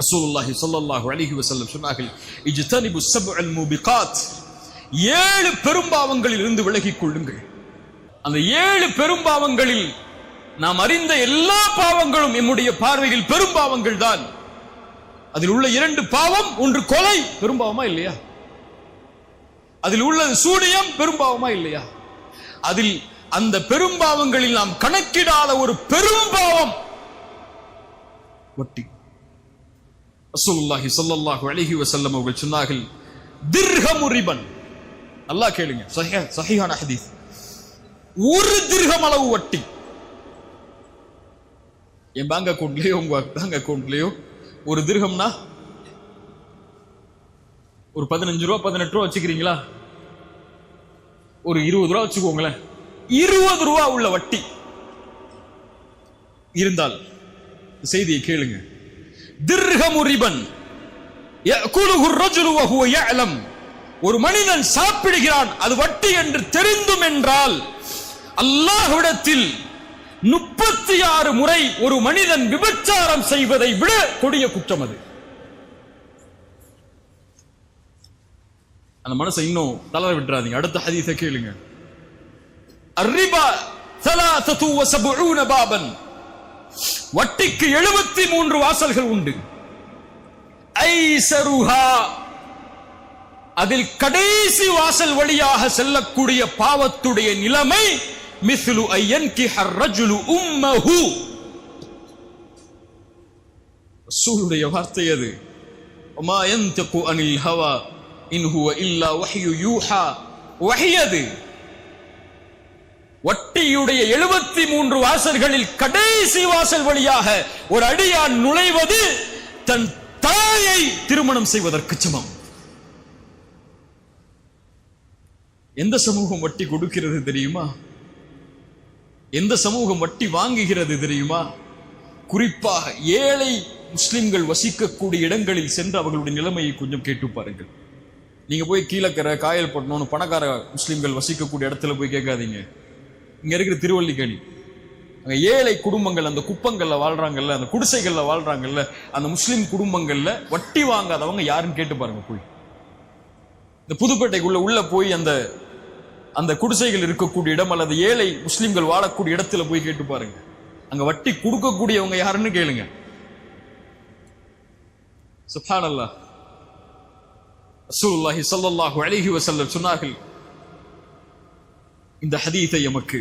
ரசூலுல்லாஹி ஸல்லல்லாஹு அலைஹி வஸல்லம் சொன்னார்கள், இஜ்தனிபு ஸப்அல் மூபிகாத், 7 பெரும்பாவங்களில் இருந்து விலகிக் கொள்ளுங்கள். அந்த 7 பெரும்பாவங்களில் நாம் அறிந்த எல்லா பாவங்களும் நம்முடைய பார்வையில் பெரும்பாவங்கள் தான். அதில் உள்ள 2 பாவம், ஒன்று கொலை, பெரும்பாவமா இல்லையா? அதில் உள்ள சூனியம் பெரும்பாவமா இல்லையா? அதில் அந்த பெரும்பாவங்களில் நாம் கணக்கிடாத ஒரு பெரும்பாவம் வட்டி. ரசூலுல்லாஹி ஸல்லல்லாஹு அலைஹி வஸல்லம் அவர்கள் சொன்னார்கள், திர்ஹமு ரிபன். அல்லாஹ் கேளுங்க, சஹீஹான ஹதீஸ். 1 திர்ஹம் அளவு வட்டி. என் பேங்க் அக்கவுண்ட்லயோ உங்க பேங்க் அக்கவுண்ட்லயோ 1 திர்ஹம்னா ஒரு 15 ரூபா 18 ரூபா வச்சுக்கிறீங்களா? ஒரு 20 ரூபா வச்சுக்கோங்களேன். 20 ரூபா உள்ள வட்டி இருந்தால் செய்தியை கேளுங்க. திர்ஹமு ரிபன் யஅகுலுஹு الرجل وهو يعلم. ஒரு மனிதன் சாப்பிடுகிறான், அது வட்டி என்று தெரிந்தும் என்றால் அல்லாஹ்விடத்தில் 36 முறை ஒரு மனிதன் விபச்சாரம் செய்வதை விட கொடிய குற்றம் அது. அந்த மனசை இன்னும் தளர விட்டுறாதீங்க. அடுத்த ஹதீஸை கேளுங்க. அர்ரிபா 73 பாபன். வட்டிக்கு 73 வாசல்கள் உண்டு. ஐஸருஹா, அதில் கடைசி வாசல் வழியாக செல்லக்கூடிய பாவத்துடைய நிலைமை மிஸ்லு ஐயன்கிஹ الرجل امه. ரசூலுடைய வார்த்தை அது. வமா யன்தகு அனில் ஹவா இன் ஹுவ இல்லா வஹ்யு யூஹா. வஹ்யது. வட்டியுடைய 73 வாசல்களில் கடைசி வாசல் வழியாக ஒரு அடியான் நுழைவது தன் தாயை திருமணம் செய்வதற்கு சமம். எந்த சமூகம் வட்டி கொடுக்கிறது தெரியுமா? எந்த சமூகம் வட்டி வாங்குகிறது தெரியுமா? குறிப்பாக ஏழை முஸ்லிம்கள் வசிக்கக்கூடிய இடங்களில் சென்று அவர்களுடைய நிலைமையை கொஞ்சம் கேட்டு பாருங்கள். நீங்க போய் கீழக்கரை காயல் பட்டணும்னு பணக்கார முஸ்லிம்கள் வசிக்கக்கூடிய இடத்துல போய் கேட்காதீங்க. இங்க இருக்கிற திருவல்லிக்கேணி, அங்க ஏழை குடும்பங்கள் அந்த குப்பங்கள்ல வாழ்றாங்கல்ல, அந்த குடிசைகள்ல வாழ்றாங்கல்ல, அந்த முஸ்லிம் குடும்பங்கள்ல வட்டி வாங்காதவங்க யாருன்னு கேட்டு பாருங்க. போய் இந்த புதுப்பேட்டைக்குள்ள உள்ள போய் அந்த குடிசைகள் இருக்கக்கூடிய இடம் அல்லது ஏழை முஸ்லிம்கள் வாழக்கூடிய இடத்துல போய் கேட்டு பாருங்க. அங்க வட்டி கொடுக்கக்கூடியவங்க யாருன்னு கேளுங்க. சுப்ஹானல்லாஹ். ரசூலுல்லாஹி ஸல்லல்லாஹு அலைஹி வஸல்லம் சொன்னார்கள் இந்த ஹதீஸை எமக்கு.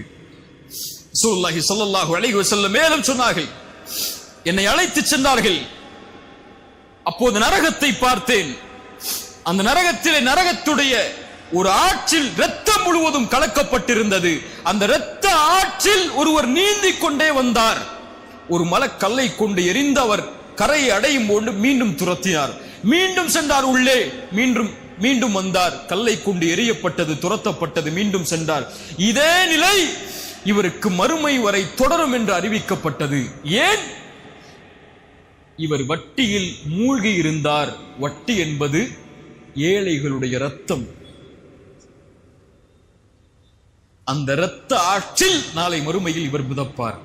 ரசூலுல்லாஹி ஸல்லல்லாஹு அலைஹி வஸல்லம் மேலும் சொன்னார்கள், என்னை அழைத்து சென்றார்கள். அப்போது நரகத்தை பார்த்தேன். அந்த நரகத்திலே நரகத்துடைய ஒரு ஆற்றில் இரத்தம் முழுவதும் கலக்கப்பட்டிருந்தது. அந்த இரத்த ஆற்றில் ஒருவர் நீந்திக் கொண்டே வந்தார். ஒரு மலக்கல்லை கொண்டு எரிந்து அவர் கரையை அடையும் போது மீண்டும் துரத்தினார். மீண்டும் சென்றார் உள்ளே, மீண்டும் வந்தார். கல்லை கொண்டு எரியப்பட்டது, துரத்தப்பட்டது, மீண்டும் சென்றார். இதே நிலை இவருக்கு மறுமை வரை தொடரும் என்று அறிவிக்கப்பட்டது. ஏன்? இவர் வட்டியில் மூழ்கி இருந்தார். வட்டி என்பது ஏழைகளுடைய ரத்தம். அந்த இரத்த ஆற்றில் நாளை மறுமையில் இவர் மிதப்பார்.